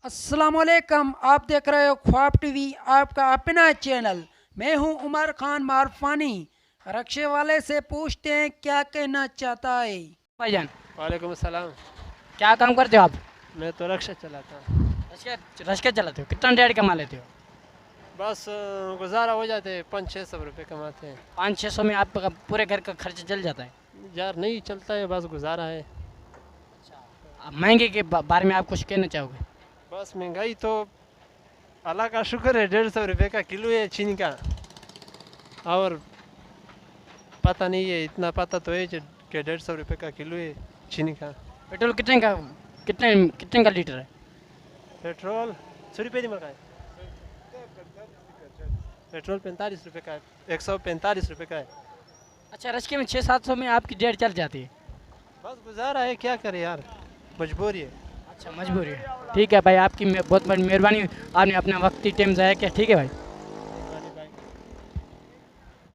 अस्सलामुअलैकुम, आप देख रहे हो ख्वाब टीवी, आपका अपना चैनल। मैं हूं उमर खान मारफानी। रक्शे वाले से पूछते हैं क्या कहना चाहता है। भाईजान, वालेकुम सलाम। क्या काम करते हो आप? मैं तो रक्षा चलाता हूँ। रश्के चलाते हो? कितना डेढ़ कमा लेते हो? बस गुजारा हो जाते हैं, 500-600 रुपये कमाते हैं। 500-600 में आपका पूरे घर का खर्च चल जाता है? यार नहीं चलता है, बस गुजारा है। अब महंगे के बारे में आप कुछ कहना चाहोगे? बस महंगाई तो अल्लाह का शुक्र है, 150 रुपये का किलो है चीनी का। और पता नहीं है, इतना पता तो है कि 150 रुपये का किलो है चीनी का। पेट्रोल कितने का लीटर है? पेट्रोल 100 रुपये नहीं मका है। पेट्रोल 45 रुपये का है, 145 रुपये का है। अच्छा, रश्के में 600-700 में आपकी डेढ़ चल जाती है? बस गुजारा है, क्या करे यार, मजबूरी है। अच्छा, मजबूरी है। ठीक है भाई, आपकी बहुत बड़ी मेहरबानी, आपने अपना वक्ती टाइम ज़ाया किया। ठीक है भाई।